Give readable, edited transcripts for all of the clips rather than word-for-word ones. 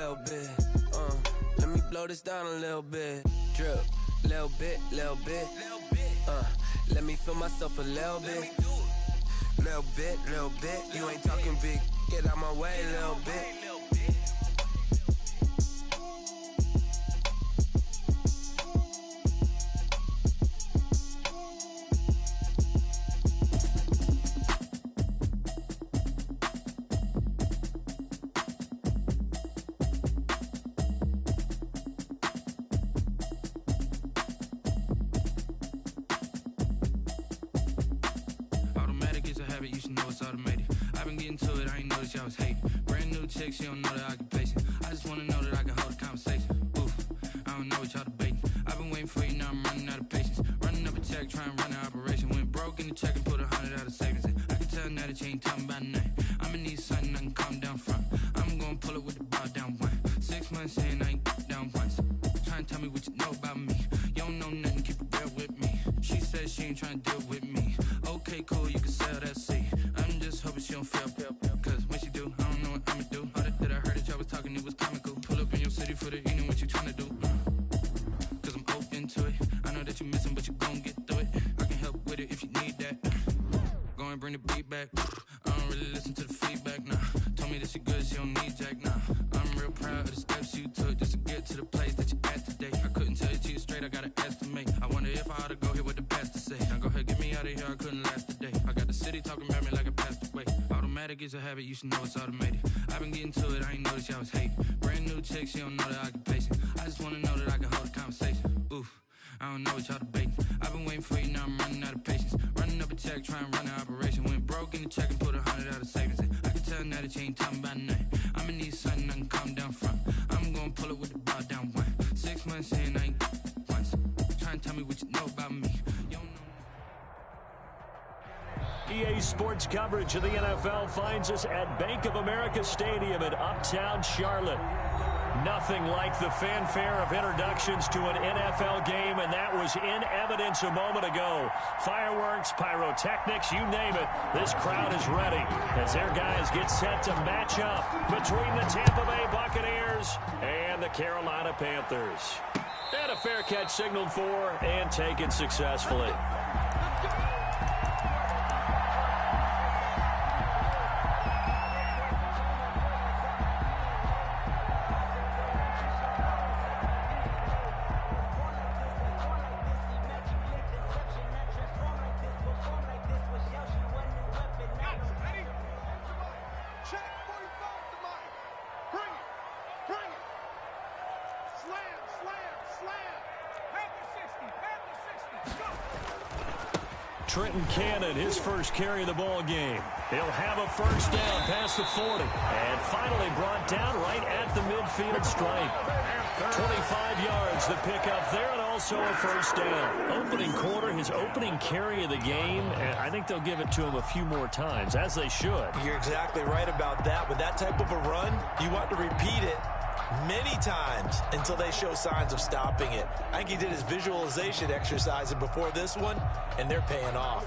little bit. Let me blow this down a little bit. Drip, little bit, little bit. Let me feel myself a little bit. Little bit, little bit. You ain't talking big. Get out my way, little bit. You should know it's automated. I've been getting to it, I ain't noticed y'all was hating. Brand new chick, she don't know the occupation. I just wanna know that I can hold a conversation. Oof, I don't know what y'all debating. I've been waiting for you, now I'm running out of patience. Running up a check, trying to run an operation. Went broke in the check and put 100 out of savings in. I can tell now that you ain't talking about nothing. I'ma need something I can calm down from. I'm gonna pull it with the bar down one. 6 months in, I ain't down once. Trying to tell me what you know about me. You don't know nothing, keep it real with me. She said she ain't trying to deal with me. Okay, cool, you can sell that seat. I'm just hoping she don't fail. Cause when she do, I don't know what I'ma do. All that I heard that y'all was talking, it was comical. Pull up in your city for the evening, what you trying to do? Cause I'm open to it. I know that you missing, but you gon' get through it. I can help with it if you need that. Go and bring the beat back. I don't really listen to the feedback, nah. Told me that she good, she don't need jack, nah. I'm real proud of the steps you took just to get to the place that you at today. I couldn't tell you to you straight, I gotta estimate. I wonder if I ought to go here with the pastor say. Now go ahead, get me out of here, I couldn't last a day. I got the city talking about me like I passed away. Automatic is a habit, you should know it's automated. I've been getting to it, I ain't noticed y'all was hating. Brand new chick, she don't know the occupation. I just wanna know that I can hold a conversation. Oof, I don't know what y'all debating. I've been waiting for you, now I'm running out of patience. Running up a check, trying to run an operation. Went broke in the check and put 100 out of savings in. I can tell now that you ain't talking about nothing. I'ma need something I can calm down from. I'm gonna pull it with the bar down one. 6 months in, I ain't once. Trying to tell me what you know about me. You don't know. EA Sports coverage of the NFL finds us at Bank of America Stadium in Uptown Charlotte. Nothing like the fanfare of introductions to an NFL game, and that was in evidence a moment ago. Fireworks, pyrotechnics, you name it. This crowd is ready as their guys get set to match up between the Tampa Bay Buccaneers and the Carolina Panthers. And a fair catch signaled for and taken successfully. Trenton Cannon, his first carry of the ball game. He'll have a first down past the 40. And finally brought down right at the midfield stripe. 25 yards the pickup there, and also a first down. Opening quarter, his opening carry of the game, and I think they'll give it to him a few more times, as they should. You're exactly right about that. With that type of a run, you want to repeat it many times until they show signs of stopping it. I think he did his visualization exercise before this one, and they're paying off.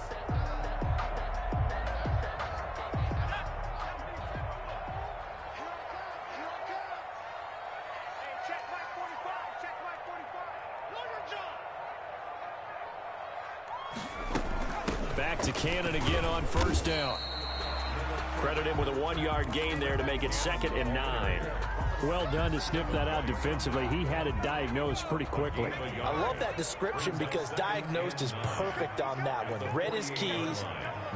Back to Cannon again on first down. Credit him with a 1-yard gain there to make it 2nd and 9. Well done to sniff that out defensively. He had it diagnosed pretty quickly. I love that description because diagnosed is perfect on that one. Read his keys,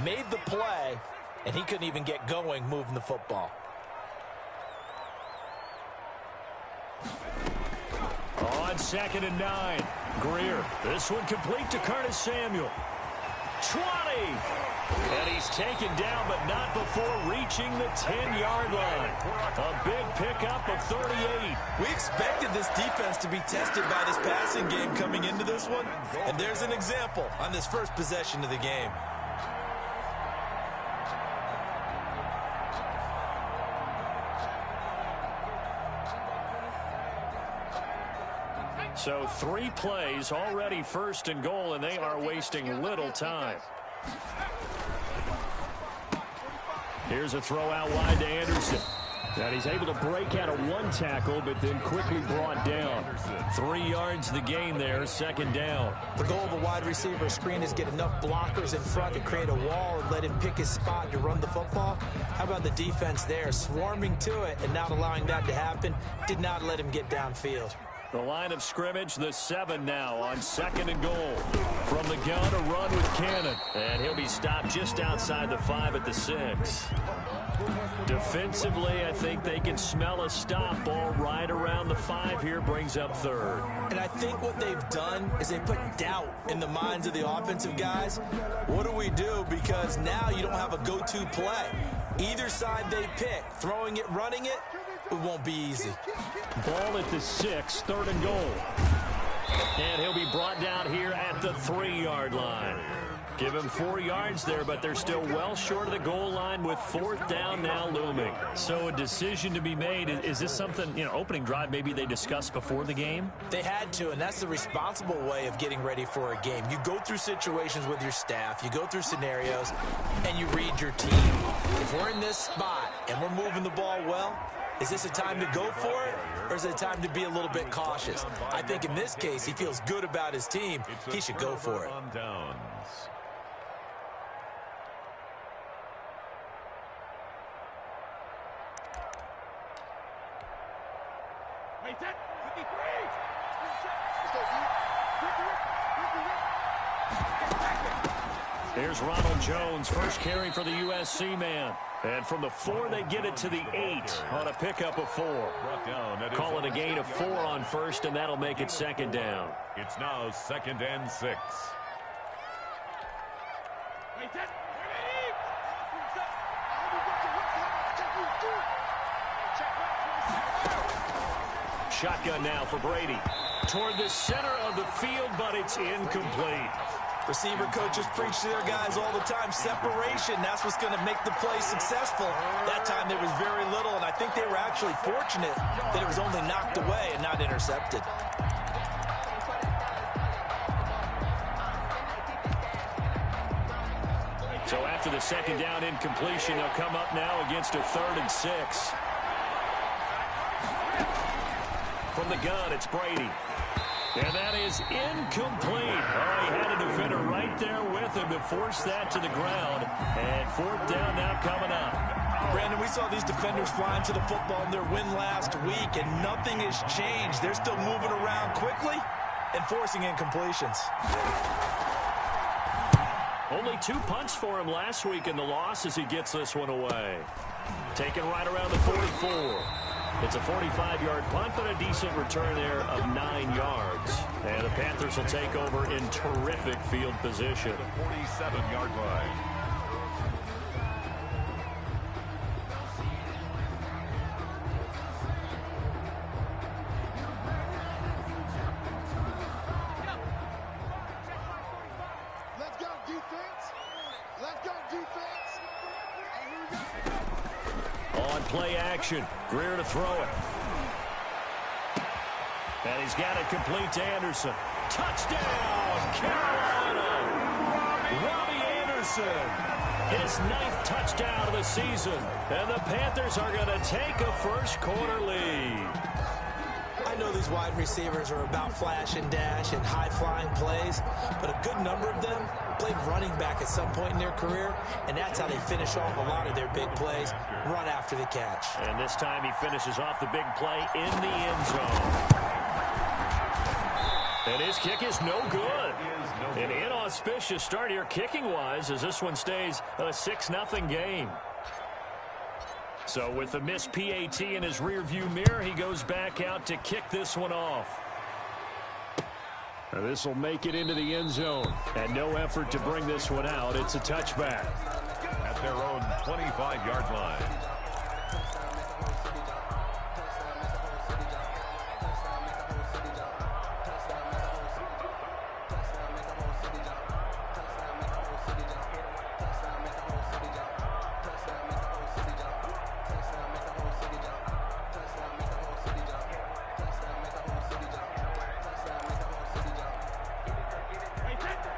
made the play, and he couldn't even get going moving the football. On 2nd and 9, Greer. This one complete to Curtis Samuel. 20! And he's taken down, but not before reaching the 10-yard line. A big pickup of 38. We expected this defense to be tested by this passing game coming into this one, and there's an example on this first possession of the game. So 3 plays, already 1st and goal, and they are wasting little time. Here's a throw out wide to Anderson. And he's able to break out of one tackle, but then quickly brought down. 3 yards the gain there, second down. The goal of a wide receiver screen is get enough blockers in front to create a wall and let him pick his spot to run the football. How about the defense there, swarming to it and not allowing that to happen? Did not let him get downfield. The line of scrimmage, the 7 now on 2nd and goal. From the gun, a run with Cannon. And he'll be stopped just outside the 5 at the 6. Defensively, I think they can smell a stop. Ball right around the 5 here, brings up 3rd. And I think what they've done is they put doubt in the minds of the offensive guys. What do we do? Because now you don't have a go-to play. Either side they pick, throwing it, running it, it won't be easy. Ball at the 6, 3rd and goal. And he'll be brought down here at the 3-yard line. Give him 4 yards there, but they're still well short of the goal line with 4th down now looming. So a decision to be made. Is this something, opening drive maybe they discussed before the game? They had to, and that's the responsible way of getting ready for a game. You go through situations with your staff, you go through scenarios, and you read your team. If we're in this spot and we're moving the ball well, is this a time to go for it, or is it a time to be a little bit cautious? I think in this case, he feels good about his team. He should go for it. Here's Ronald Jones, first carry for the USC man. And from the 4, they get it to the 8 on a pickup of 4. Call it a gain of 4 on 1st, and that'll make it 2nd down. It's now 2nd and 6. Shotgun now for Brady. Toward the center of the field, but it's incomplete. Receiver coaches preach to their guys all the time. Separation, that's what's going to make the play successful. That time there was very little, and I think they were actually fortunate that it was only knocked away and not intercepted. So after the 2nd down incompletion, they'll come up now against a 3rd and 6. From the gun, it's Brady. And that is incomplete. Oh, he had a defender right there with him to force that to the ground. And 4th down now coming up. Brandon, we saw these defenders flying to the football in their win last week, and nothing has changed. They're still moving around quickly and forcing incompletions. Only 2 punts for him last week in the loss as he gets this one away. Taken right around the 44. It's a 45-yard punt, but a decent return there of 9 yards. And the Panthers will take over in terrific field position. The 47-yard line. Let's go, defense. Let's go, defense. On play action, Greer to throw it. And he's got it complete to Anderson. Touchdown, Carolina! Robbie Anderson, his 9th touchdown of the season. And the Panthers are going to take a first-quarter lead. I know these wide receivers are about flash and dash and high-flying plays, but a good number of them played running back at some point in their career, and that's how they finish off a lot of their big plays, run after the catch. And this time he finishes off the big play in the end zone. And his kick is no good. An inauspicious start here kicking-wise as this one stays a 6-0 game. So with the missed PAT in his rearview mirror, he goes back out to kick this one off. This will make it into the end zone. And no effort to bring this one out. It's a touchback. At their own 25-yard line.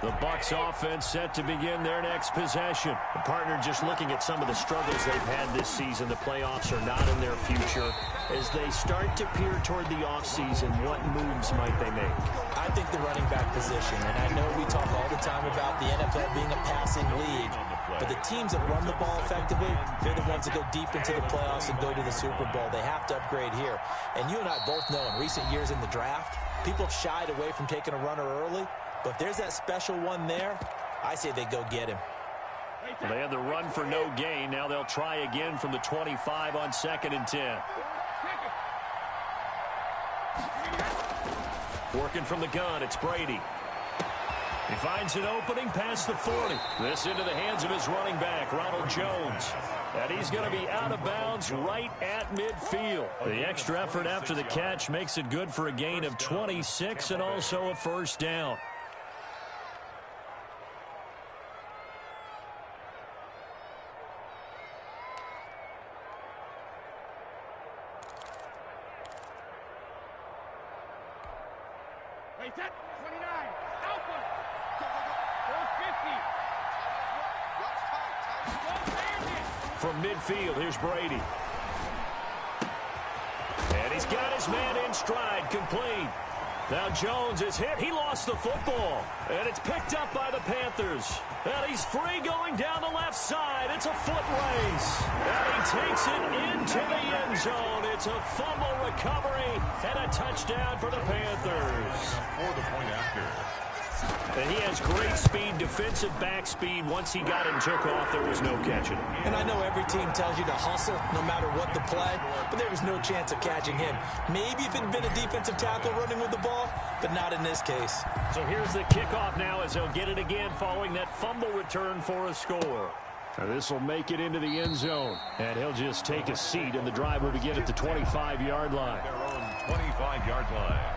The Bucks offense set to begin their next possession. The partner, just looking at some of the struggles they've had this season, the playoffs are not in their future. As they start to peer toward the offseason, what moves might they make? I think the running back position, and I know we talk all the time about the NFL being a passing league, but the teams that run the ball effectively, they're the ones that go deep into the playoffs and go to the Super Bowl. They have to upgrade here. And you and I both know in recent years in the draft, people have shied away from taking a runner early. But if there's that special one there, I say they go get him. Well, they had the run for no gain. Now they'll try again from the 25 on 2nd and 10. Working from the gun, it's Brady. He finds an opening past the 40. This into the hands of his running back, Ronald Jones. And he's going to be out of bounds right at midfield. The extra effort after the catch makes it good for a gain of 26 and also a first down. From midfield, here's Brady. And he's got his man in stride, complete. Now Jones is hit. He lost the football. And it's picked up by the Panthers. And he's free going down the left side. It's a foot race. And he takes it into the end zone. It's a fumble recovery and a touchdown for the Panthers. For the point after. And he has great speed, defensive back speed. Once he got and took off, there was no catching. And I know every team tells you to hustle no matter what the play, but there was no chance of catching him. Maybe if it had been a defensive tackle running with the ball, but not in this case. So here's the kickoff now as they'll get it again following that fumble return for a score. This will make it into the end zone. And he'll just take a seat, and the drive will begin at the 25-yard line. Their own 25-yard line.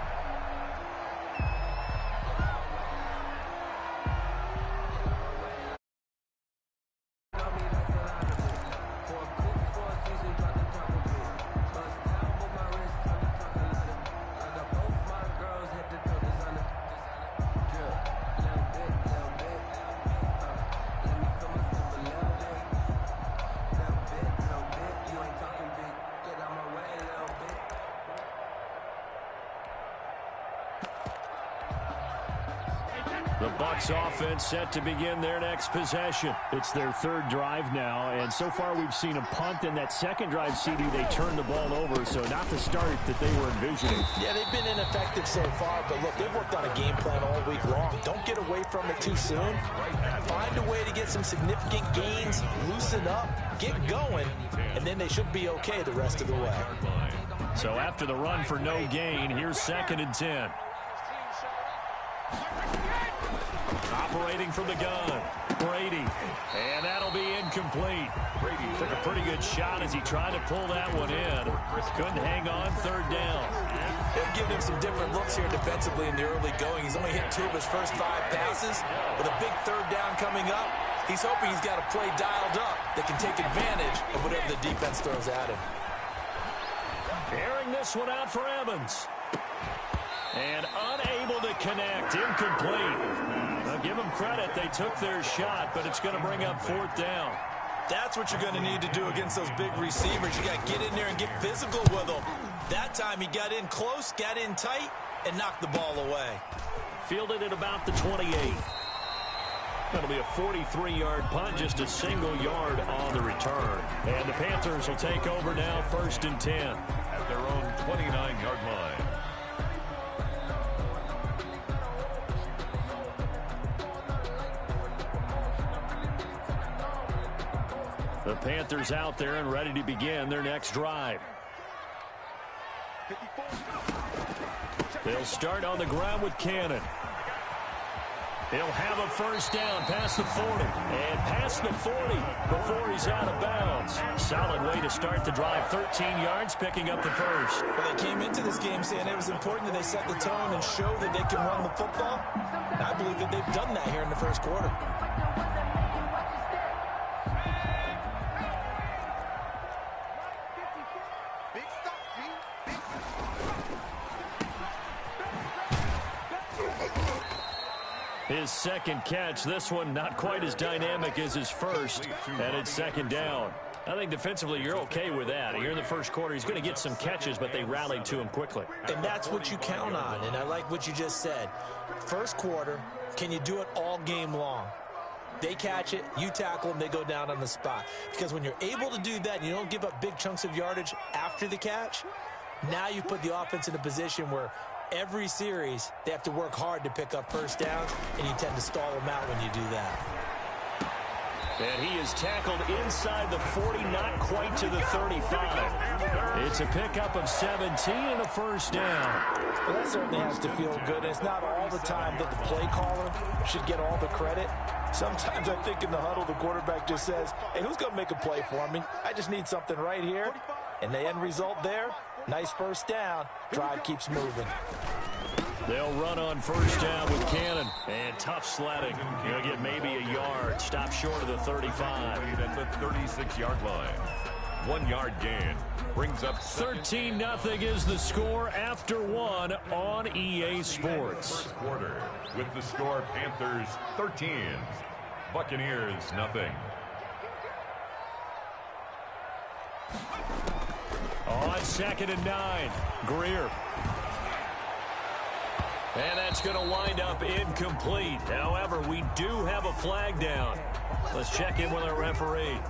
The Bucks offense set to begin their next possession. It's their third drive now, and so far we've seen a punt. In that second drive, CD, they turned the ball over, so not the start that they were envisioning. Yeah, they've been ineffective so far, but look, they've worked on a game plan all week long. Don't get away from it too soon. Find a way to get some significant gains, loosen up, get going, and then they should be okay the rest of the way. So after the run for no gain, here's 2nd and 10. Operating from the gun, Brady, and that'll be incomplete. Brady took a pretty good shot as he tried to pull that one in. Couldn't hang on, 3rd down. They've given him some different looks here defensively in the early going. He's only hit 2 of his first 5 passes. With a big 3rd down coming up, he's hoping he's got a play dialed up that can take advantage of whatever the defense throws at him. Airing this one out for Evans. And unable to connect, incomplete. Now give them credit, they took their shot, but it's going to bring up 4th down. That's what you're going to need to do against those big receivers. You got to get in there and get physical with them. That time he got in close, got in tight, and knocked the ball away. Fielded at about the 28. That'll be a 43-yard punt, just a single yard on the return. And the Panthers will take over now, 1st and 10. At their own 29-yard line. The Panthers out there and ready to begin their next drive. They'll start on the ground with Cannon. He'll have a first down past the 40 and past the 40 before he's out of bounds. Solid way to start the drive. 13 yards, picking up the first. Well, they came into this game saying it was important that they set the tone and show that they can run the football. And I believe that they've done that here in the first quarter. His second catch, this one not quite as dynamic as his first, and it's second down. I think defensively you're okay with that. Here in the first quarter, he's going to get some catches, but they rallied to him quickly. And that's what you count on, and I like what you just said. First quarter, can you do it all game long? They catch it, you tackle them, they go down on the spot. Because when you're able to do that and you don't give up big chunks of yardage after the catch, now you put the offense in a position where every series they have to work hard to pick up first downs, and you tend to stall them out when you do that. And he is tackled inside the 40, not quite to the 35. It's a pickup of 17 and a first down. Well, that certainly has to feel good. It's not all the time that the play caller should get all the credit. Sometimes I think in the huddle, the quarterback just says, hey, who's going to make a play for me? I just need something right here. And the end result there, nice first down. Drive keeps moving. They'll run on first down with Cannon. And tough sledding. He'll get maybe a yard. Stop short of the 35. At the 36-yard line. 1 yard gain. Brings up 13-0 is the score after one on EA Sports. First quarter with the score Panthers 13, Buccaneers nothing. On 2nd and 9, Greer. And that's going to wind up incomplete. However, we do have a flag down. Let's check in with our referee.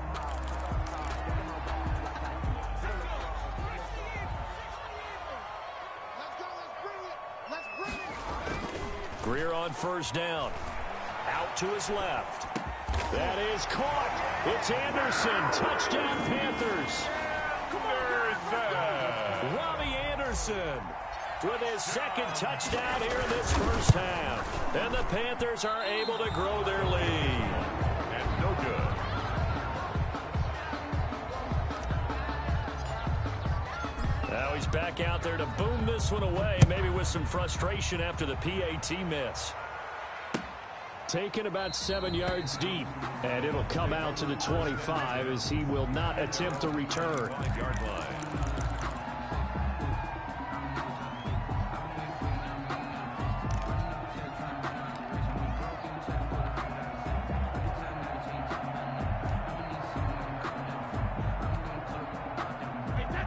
Greer on first down. Out to his left. That is caught. It's Anderson. Touchdown, Panthers. Robbie Anderson with his second touchdown here in this first half. And the Panthers are able to grow their lead. And no good. Now he's back out there to boom this one away, maybe with some frustration after the PAT miss. Taken about 7 yards deep, and it'll come out to the 25 as he will not attempt to return. 5-yard line.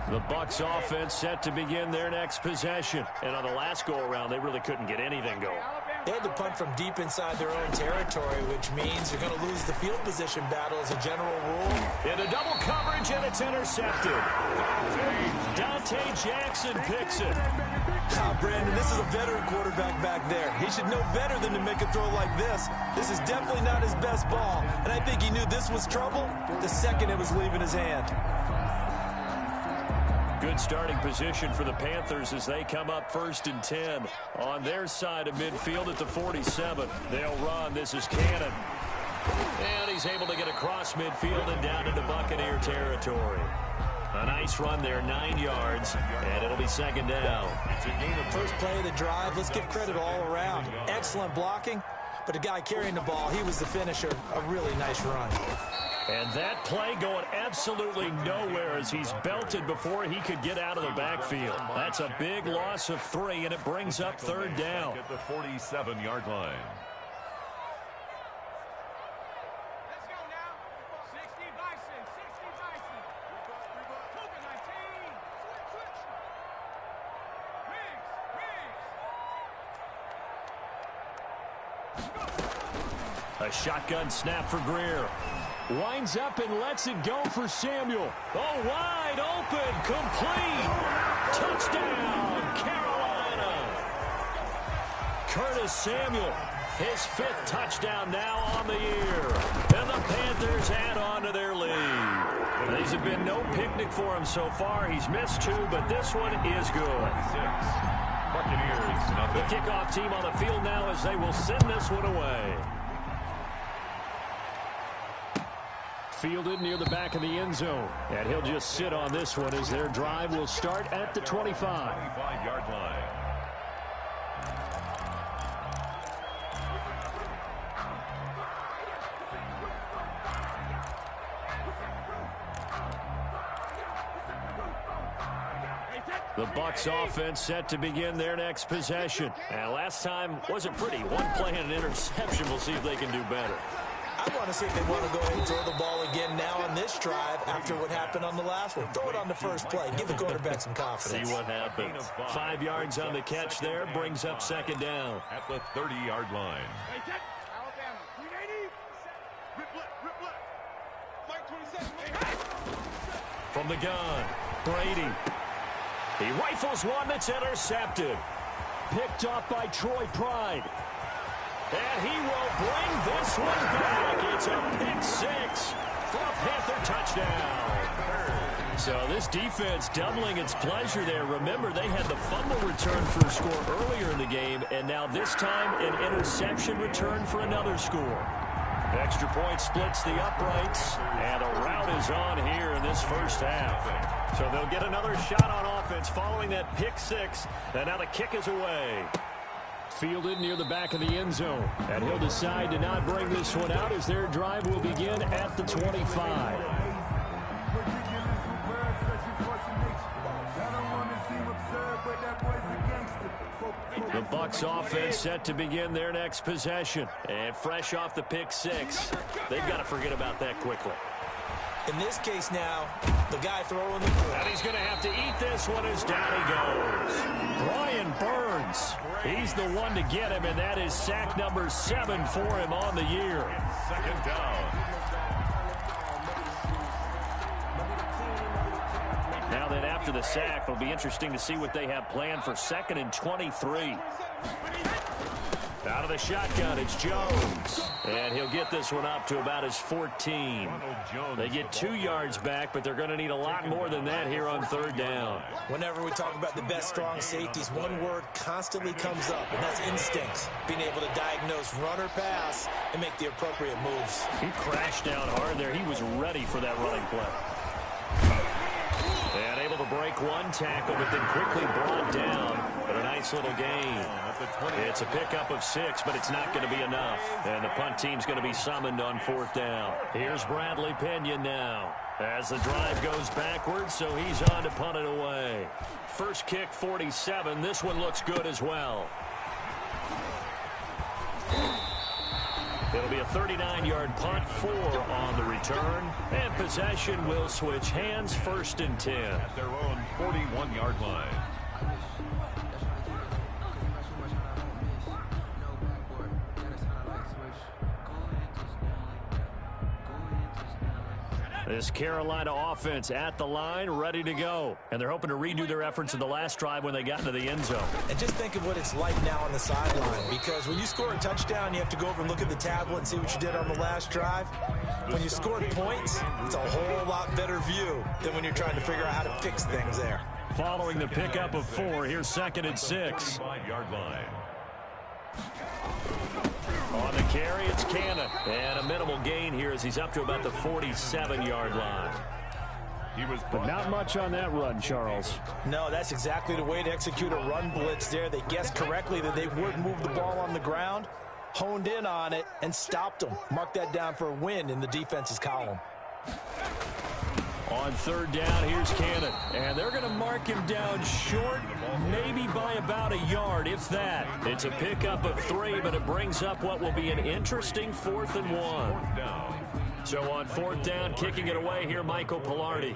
The Bucks offense set to begin their next possession. And on the last go-around, they really couldn't get anything going. They had to punt from deep inside their own territory, which means you're going to lose the field position battle as a general rule. Into double coverage, and it's intercepted. Dante Jackson picks it. Brandon, this is a veteran quarterback back there. He should know better than to make a throw like this. This is definitely not his best ball, and I think he knew this was trouble the second it was leaving his hand. Good starting position for the Panthers as they come up 1st and 10 on their side of midfield at the 47. They'll run. This is Cannon. And he's able to get across midfield and down into Buccaneer territory. A nice run there, 9 yards, and it'll be second down. First play of the drive, let's give credit all around. Excellent blocking, but the guy carrying the ball, he was the finisher. A really nice run. And that play going absolutely nowhere as he's belted before he could get out of the backfield. That's a big loss of 3, and it brings up 3rd down. At the 47-yard line. Let's go now. 60 Bison, 60 Bison. Cougar 19. Wings. A shotgun snap for Greer. Winds up and lets it go for Samuel. Oh, wide open, complete. Touchdown, Carolina. Curtis Samuel, his 5th touchdown now on the year. And the Panthers add on to their lead. These have been no picnic for him so far. He's missed 2, but this one is good. 6. Buccaneers nothing. The kickoff team on the field now as they will send this one away. Fielded near the back of the end zone. And he'll just sit on this one as their drive will start at the 25. 25-yard line. Hey, The Bucks offense set to begin their next possession. And last time wasn't pretty. One play and an interception. We'll see if they can do better. I want to see if they want to go ahead and throw the ball again now on this drive after what happened on the last one. Throw it on the first play. Give the quarterback some confidence. See what happens. 5 yards on the catch there. Brings up second down. At the 30-yard line. Alabama, 380. Rip left. Mike 27. From the gun, Brady. He rifles one that's intercepted. Picked off by Troy Pride. And he will bring this one back. It's a pick six for a Panther touchdown. So this defense doubling its pleasure there. Remember, they had the fumble return for a score earlier in the game, and now this time an interception return for another score. Extra point splits the uprights, and the route is on here in this first half. So they'll get another shot on offense following that pick six, and now the kick is away. Fielded near the back of the end zone, and he'll decide to not bring this one out as their drive will begin at the 25. The Bucks offense set to begin their next possession. And fresh off the pick six, they've got to forget about that quickly. In this case now, the guy throwing the ball. And he's going to have to eat this one as down he goes. Brian Burns, he's the one to get him, and that is sack number 7 for him on the year. Second down. Now then, after the sack, it'll be interesting to see what they have planned for 2nd and 23. Out of the shotgun, it's Jones. And he'll get this one up to about his 14. They get 2 yards back, but they're going to need a lot more than that here on 3rd down. Whenever we talk about the best strong safeties, one word constantly comes up, and that's instinct. Being able to diagnose run or pass and make the appropriate moves. He crashed down hard there. He was ready for that running play. And able to break one tackle, but then quickly brought down. But a nice little gain. It's a pickup of 6, but it's not going to be enough. And the punt team's going to be summoned on 4th down. Here's Bradley Pinion now. As the drive goes backwards, so he's on to punt it away. First kick, 47. This one looks good as well. It'll be a 39-yard punt, 4 on the return. And possession will switch hands, 1st and 10. At their own 41-yard line. This Carolina offense at the line, ready to go. And they're hoping to redo their efforts in the last drive when they got into the end zone. And just think of what it's like now on the sideline. Because when you score a touchdown, you have to go over and look at the tablet and see what you did on the last drive. When you scored points, it's a whole lot better view than when you're trying to figure out how to fix things there. Following the pickup of 4, here's 2nd and 6. 5-yard line. On the carry, it's Cannon. And a minimal gain here as he's up to about the 47-yard line. But not much on that run, Charles. No, that's exactly the way to execute a run blitz there. They guessed correctly that they would move the ball on the ground, honed in on it, and stopped them. Mark that down for a win in the defense's column. On 3rd down, here's Cannon. And they're going to mark him down short, maybe by about a yard, if that. It's a pickup of 3, but it brings up what will be an interesting 4th and 1. So on 4th down, kicking it away here, Michael Pilardi.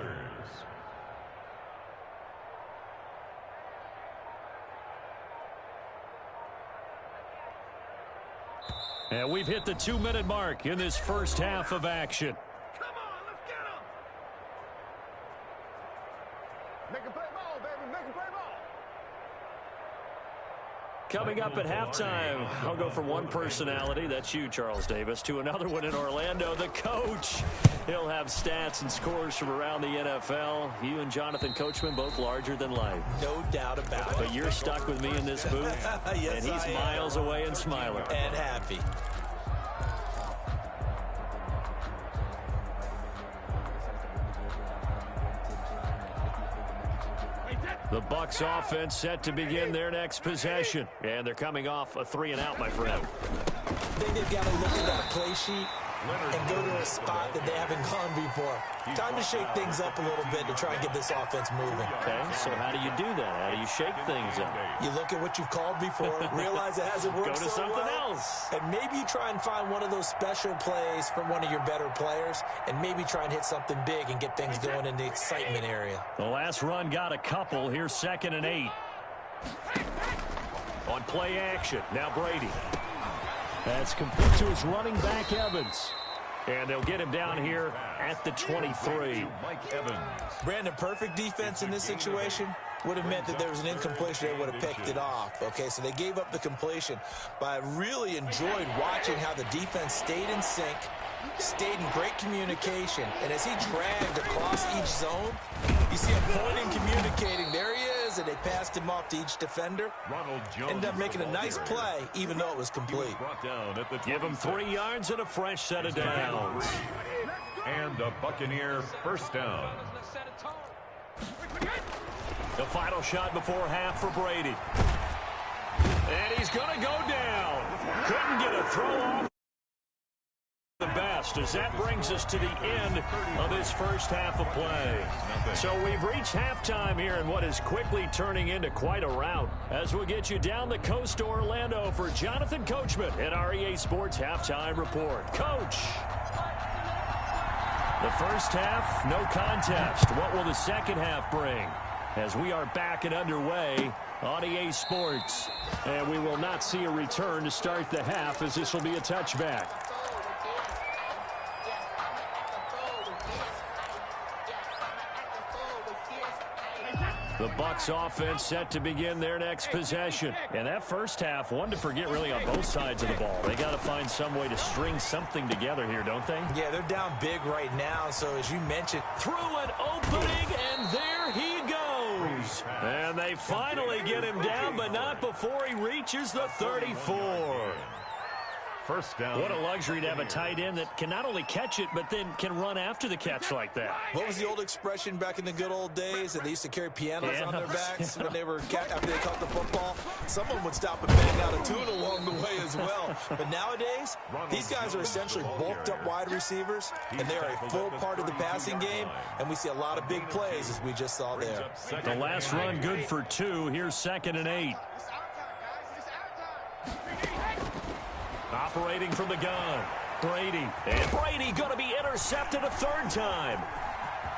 And we've hit the 2-minute mark in this first half of action. Coming up at halftime, I'll go from one personality, that's you, Charles Davis, to another one in Orlando, the coach. He'll have stats and scores from around the NFL. You and Jonathan Coachman, both larger than life. No doubt about it. But you're stuck with me in this booth, yes, and he's miles away and smiling. And happy. The Bucks offense set to begin their next possession. And they're coming off a 3-and-out, my friend. I think they've got to look at that play sheet and go to a spot that they haven't gone before. Time to shake things up a little bit to try and get this offense moving. Okay, so how do you do that? How do you shake things up? You look at what you've called before, realize it hasn't worked Go to so something well, else. and maybe you try and find one of those special plays from one of your better players, and maybe try and hit something big and get things going in the excitement area. The last run got a couple. Here's 2nd and 8. On play action, now Brady. That's complete to his running back, Evans. And they'll get him down here at the 23. Mike Evans. Brandon, perfect defense in this situation would have meant that there was an incompletion. They would have picked it off. Okay, so they gave up the completion. But I really enjoyed watching how the defense stayed in sync, stayed in great communication. And as he dragged across each zone, you see him pointing, communicating. There he is, and they passed him off to each defender. Ronald Jones Ended up making a nice play, even though it was complete. Brought down at the Give him 3 yards and a fresh set of downs. And a Buccaneer first down. The final shot before half for Brady. And he's going to go down. Couldn't get a throw off the best, as that brings us to the end of this first half of play. So we've reached halftime here in what is quickly turning into quite a rout, as we'll get you down the coast to Orlando for Jonathan Coachman at our EA Sports Halftime Report. Coach. The first half, no contest. What will the second half bring? As we are back and underway on EA Sports. And we will not see a return to start the half, as this will be a touchback. The Bucks offense set to begin their next possession. And that first half, one to forget really on both sides of the ball. They got to find some way to string something together here, don't they? Yeah, they're down big right now. So as you mentioned, through an opening, and there he goes. And they finally get him down, but not before he reaches the 34. First down. What a luxury to have a tight end that can not only catch it, but then can run after the catch like that. What was the old expression back in the good old days that they used to carry pianos on their backs when they were after they caught the football? Someone would stop and bang out a tune along the way as well. But nowadays, these guys are essentially bulked up wide receivers, and they're a full part of the passing game, and we see a lot of big plays as we just saw there. The last run good for 2. Here's 2nd and 8. Operating from the gun, Brady. And Brady going to be intercepted a 3rd time.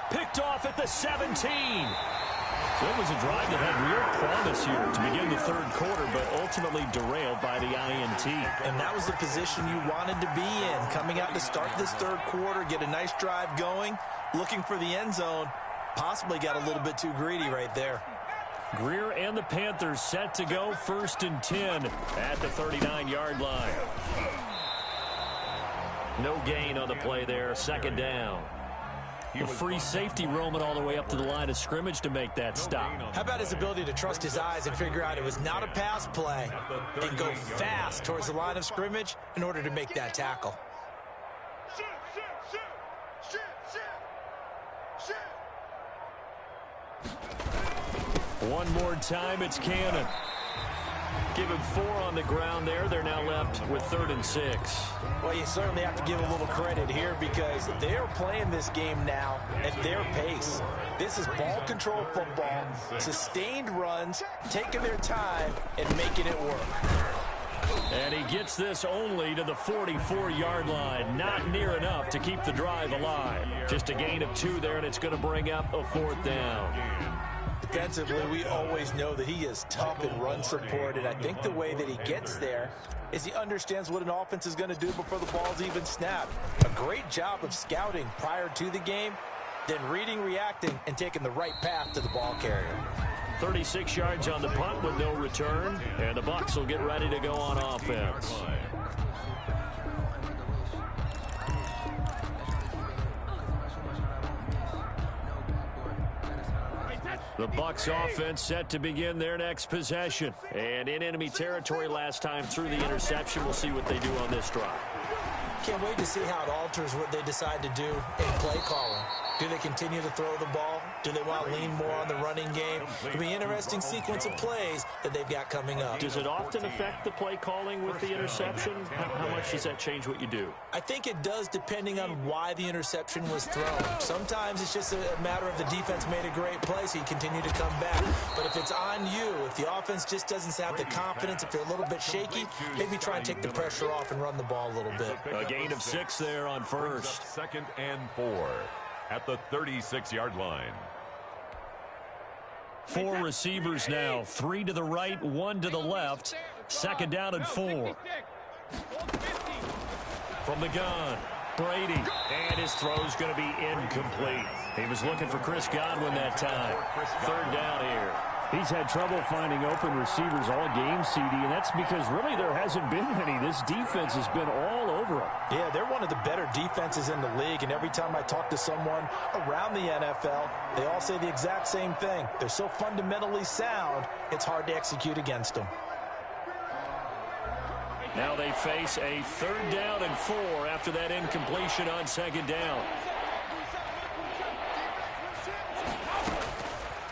Picked off at the 17. So it was a drive that had real promise here to begin the 3rd quarter, but ultimately derailed by the INT. And that was the position you wanted to be in. Coming out to start this 3rd quarter, get a nice drive going, looking for the end zone. Possibly got a little bit too greedy right there. Greer and the Panthers set to go 1st and 10 at the 39-yard line. No gain on the play there. 2nd down. A free safety roaming all the way up to the line of scrimmage to make that stop. How about his ability to trust his eyes and figure out it was not a pass play and go fast towards the line of scrimmage in order to make that tackle? One more time, it's Cannon. Give him 4 on the ground there. They're now left with 3rd and 6. Well, you certainly have to give a little credit here because they're playing this game now at their pace. This is ball control football, sustained runs, taking their time and making it work. And he gets this only to the 44-yard line. Not near enough to keep the drive alive. Just a gain of 2 there, and it's going to bring up a 4th down. Defensively, we always know that he is tough in run support, and I think the way that he gets there is he understands what an offense is going to do before the ball's even snapped. A great job of scouting prior to the game, then reading, reacting, and taking the right path to the ball carrier. 36 yards on the punt with no return, and the Bucks will get ready to go on offense. The Bucks offense set to begin their next possession. And in enemy territory last time through the interception. We'll see what they do on this drive. Can't wait to see how it alters what they decide to do in play calling. Do they continue to throw the ball? Do they want to lean more on the running game? It'll be an interesting sequence of plays that they've got coming up. Does it often affect the play calling with the interception? How much does that change what you do? I think it does, depending on why the interception was thrown. Sometimes it's just a matter of the defense made a great play, so you continue to come back. But if it's on you, if the offense just doesn't have the confidence, if they're a little bit shaky, maybe try and take the pressure off and run the ball a little bit. A gain of 6 there on first. 2nd and 4 at the 36-yard line. 4 receivers now, 3 to the right, 1 to the left. 2nd down and 4. From the gun, Brady, and his throw's going to be incomplete. He was looking for Chris Godwin that time. 3rd down here. He's had trouble finding open receivers all game, CD, and that's because really there hasn't been many. This defense has been all over him. Yeah, they're one of the better defenses in the league, and every time I talk to someone around the NFL, they all say the exact same thing. They're so fundamentally sound, it's hard to execute against them. Now they face a 3rd down and 4 after that incompletion on 2nd down.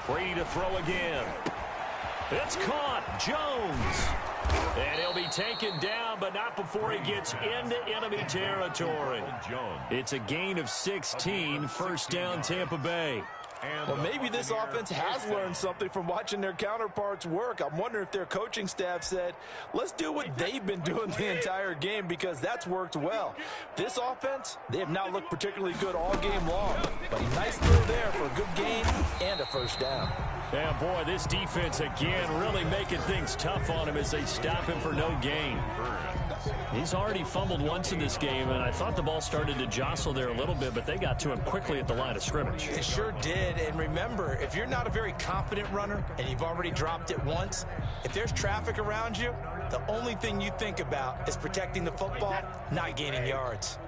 Brady to throw again. It's caught. Jones. And he'll be taken down, but not before he gets into enemy territory. It's a gain of 16. 1st down, Tampa Bay. Well, maybe this offense has learned something from watching their counterparts work. I'm wondering if their coaching staff said, let's do what they've been doing the entire game, because that's worked well. This offense, they have not looked particularly good all game long. But nice throw there for a good gain and a 1st down. Yeah, boy, this defense again really making things tough on him as they stop him for no gain. He's already fumbled once in this game, and I thought the ball started to jostle there a little bit, but they got to him quickly at the line of scrimmage. It sure did, and remember, if you're not a very confident runner and you've already dropped it once, if there's traffic around you, the only thing you think about is protecting the football, not gaining yards.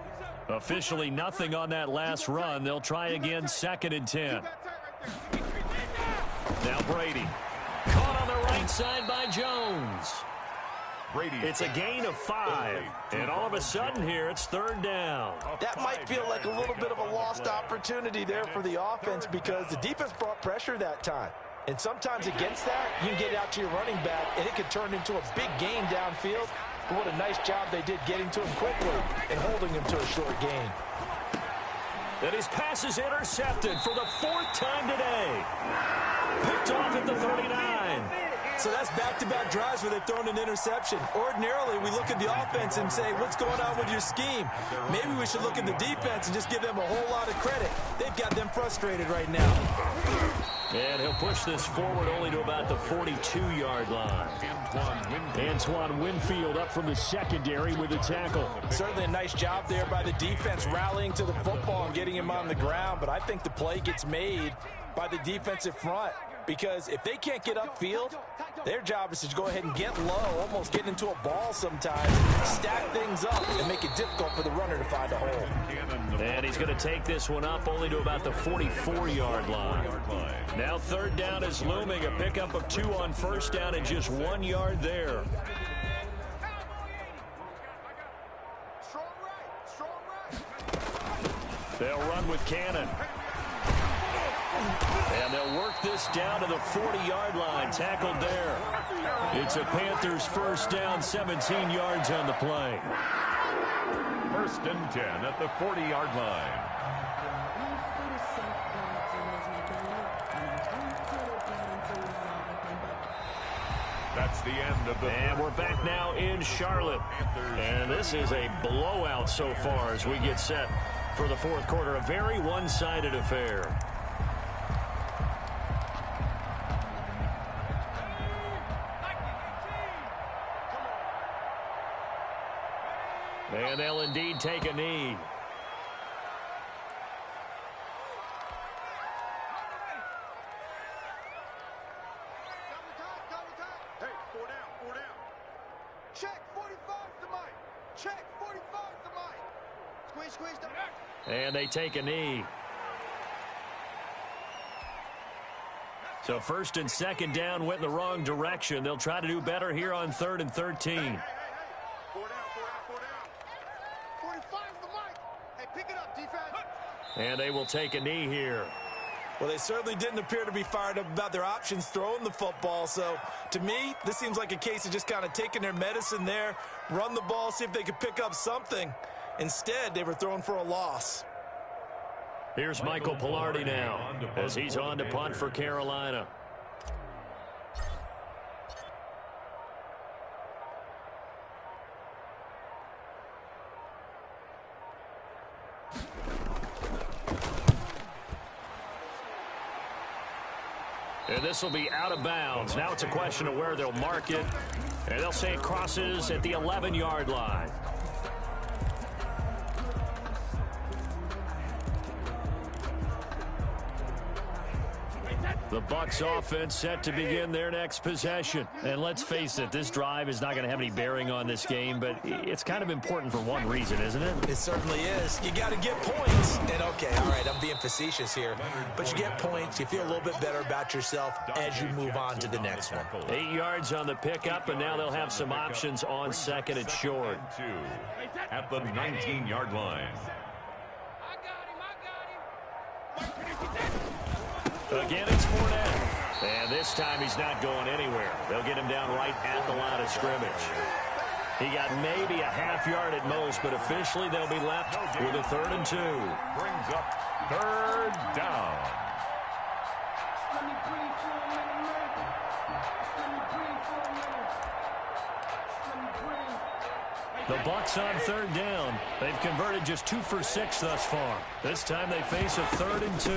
Officially nothing on that last run. They'll try again, 2nd and 10. Now Brady. Caught on the right side by Jones. Brady. It's a gain of 5. And all of a sudden here, it's 3rd down. That might feel like a little bit of a lost opportunity there for the offense, because the defense brought pressure that time. And sometimes against that, you can get out to your running back, and it could turn into a big gain downfield. But what a nice job they did getting to him quickly and holding him to a short gain. And his pass is intercepted for the 4th time today. Picked off at the 39. So that's back-to-back drives where they've thrown an interception. Ordinarily, we look at the offense and say, what's going on with your scheme? Maybe we should look at the defense and just give them a whole lot of credit. They've got them frustrated right now. And he'll push this forward only to about the 42-yard line. Antoine Winfield up from the secondary with a tackle. Certainly a nice job there by the defense, rallying to the football and getting him on the ground. But I think the play gets made by the defensive front, because if they can't get upfield, their job is to go ahead and get low, almost get into a ball sometimes, stack things up, and make it difficult for the runner to find a hole. And he's going to take this one up only to about the 44-yard line. Now 3rd down is looming, a pickup of 2 on 1st down and just 1 yard there. They'll run with Cannon. And they'll work this down to the 40-yard line, tackled there. It's a Panthers 1st down, 17 yards on the play. 1st and 10 at the 40-yard line. That's the end of the... And we're back now in Charlotte. And this is a blowout so far as we get set for the 4th quarter. A very one-sided affair. And they'll indeed take a knee. Hey, 4 down. Check, 45's the mic. Check, 45's the mic. Squeeze the... And they take a knee. So 1st and 2nd down went in the wrong direction. They'll try to do better here on 3rd and 13. 4 down. 45's the mic. Hey, pick it up, defense. And they will take a knee here. Well, they certainly didn't appear to be fired up about their options throwing the football. So, to me, this seems like a case of just kind of taking their medicine there, run the ball, see if they could pick up something. Instead, they were throwing for a loss. Here's Michael Pilardi now as he's on to punt for Carolina. And this will be out of bounds. Now it's a question of where they'll mark it. And they'll say it crosses at the 11-yard line. The Bucks offense set to begin their next possession. And let's face it, this drive is not going to have any bearing on this game, but it's kind of important for one reason, isn't it? It certainly is. You got to get points. And, okay, all right, I'm being facetious here. But you get points. You feel a little bit better about yourself as you move on to the next one. 8 yards on the pickup, and now they'll have some options on second and short. At the 19-yard line. Again, it's Fournette. And this time he's not going anywhere. They'll get him down right at the line of scrimmage. He got maybe a half yard at most, but officially they'll be left with a 3rd and 2. Brings up 3rd down. The Bucks on 3rd down. They've converted just 2 for 6 thus far. This time they face a 3rd and 2.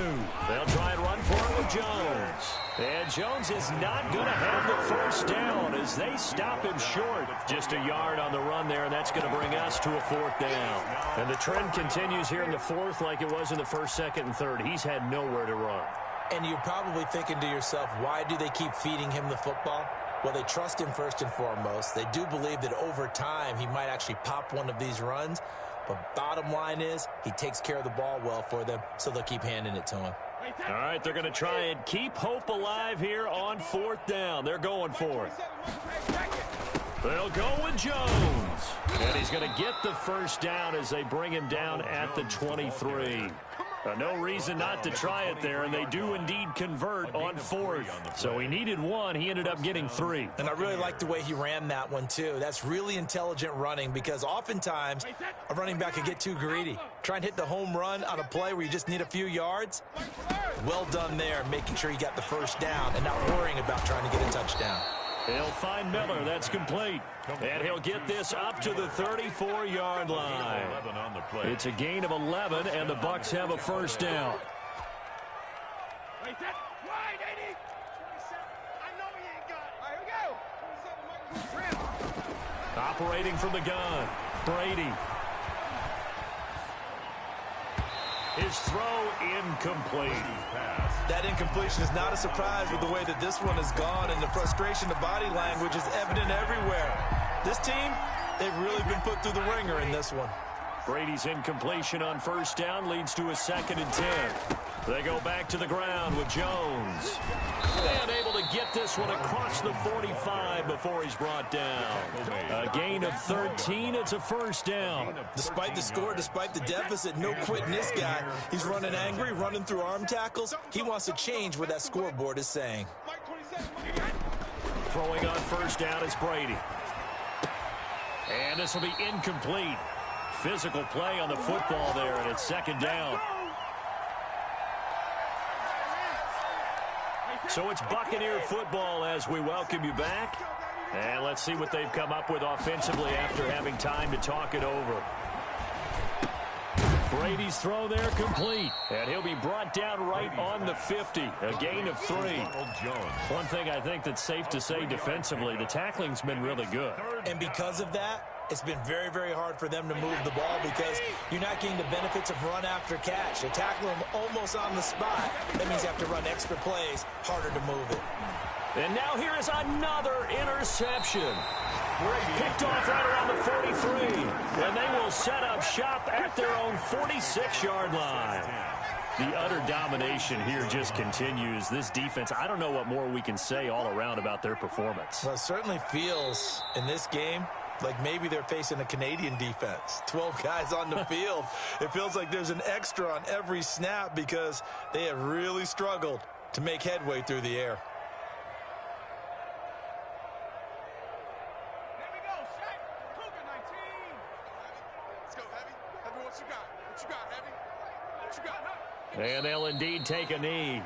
They'll try and run for it with Jones. And Jones is not going to have the 1st down as they stop him short. Just a yard on the run there, and that's going to bring us to a 4th down. And the trend continues here in the 4th like it was in the 1st, 2nd, and 3rd. He's had nowhere to run. And you're probably thinking to yourself, why do they keep feeding him the football? Well, they trust him first and foremost. They do believe that over time he might actually pop one of these runs. But bottom line is he takes care of the ball well for them, so they'll keep handing it to him. All right, they're going to try and keep hope alive here on 4th down. They're going for it. They'll go with Jones. And he's going to get the 1st down as they bring him down at the 23. No reason not to try it there, and they do indeed convert on 4th. So he needed 1. He ended up getting 3. And I really like the way he ran that one, too. That's really intelligent running because oftentimes a running back could get too greedy. Try and hit the home run on a play where you just need a few yards. Well done there, making sure he got the 1st down and not worrying about trying to get a touchdown. He'll find Miller. That's complete. And he'll get this up to the 34-yard line. It's a gain of 11, and the Bucks have a 1st down. Operating from the gun, Brady. His throw incomplete. That incompletion is not a surprise with the way that this one has gone, and the frustration, the body language is evident everywhere. This team, they've really been put through the ringer in this one. Brady's incompletion on 1st down leads to a 2nd and 10. They go back to the ground with Jones. And able to get this one across the 45 before he's brought down. A gain of 13. It's a 1st down. Despite the score, despite the deficit, no quitting this guy. He's running angry, running through arm tackles. He wants to change what that scoreboard is saying. Throwing on 1st down is Brady. And this will be incomplete. Physical play on the football there, and it's 2nd down. So it's Buccaneer football as we welcome you back. And let's see what they've come up with offensively after having time to talk it over. Brady's throw there complete. And he'll be brought down right on the 50. A gain of 3. One thing I think that's safe to say defensively, the tackling's been really good. And because of that, it's been very, very hard for them to move the ball because you're not getting the benefits of run after catch. They tackle them almost on the spot. That means you have to run extra plays, harder to move it. And now here is another interception. Picked off right around the 43. And they will set up shop at their own 46-yard line. The utter domination here just continues. This defense, I don't know what more we can say all around about their performance. Well, it certainly feels in this game like maybe they're facing a Canadian defense. 12 guys on the field. It feels like there's an extra on every snap because they have really struggled to make headway through the air. There we go, Shaq. Cougar 19. Let's go, Heavy. Heavy, what you got? What you got, Heavy? What you got? And they'll indeed take a knee.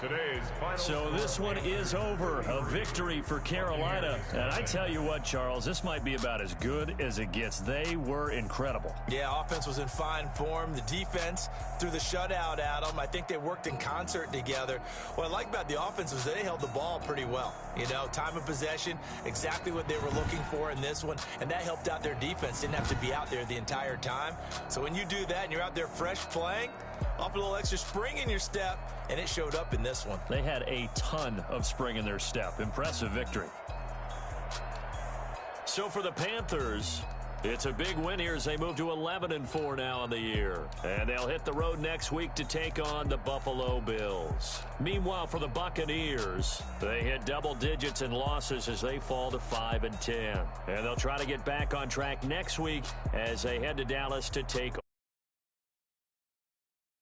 Today's final So this one is over. A victory for Carolina. And I tell you what, Charles, this might be about as good as it gets. They were incredible. Yeah, offense was in fine form. The defense threw the shutout at them. I think they worked in concert together. What I like about the offense was they held the ball pretty well. You know, time of possession, exactly what they were looking for in this one, and that helped out their defense. Didn't have to be out there the entire time. So when you do that and you're out there fresh playing, off a little extra spring in your step, and it showed up in this one. They had a ton of spring in their step. Impressive victory. So for the Panthers, it's a big win here as they move to 11-4 now on the year. And they'll hit the road next week to take on the Buffalo Bills. Meanwhile, for the Buccaneers, they hit double digits in losses as they fall to 5-10. And they'll try to get back on track next week as they head to Dallas to take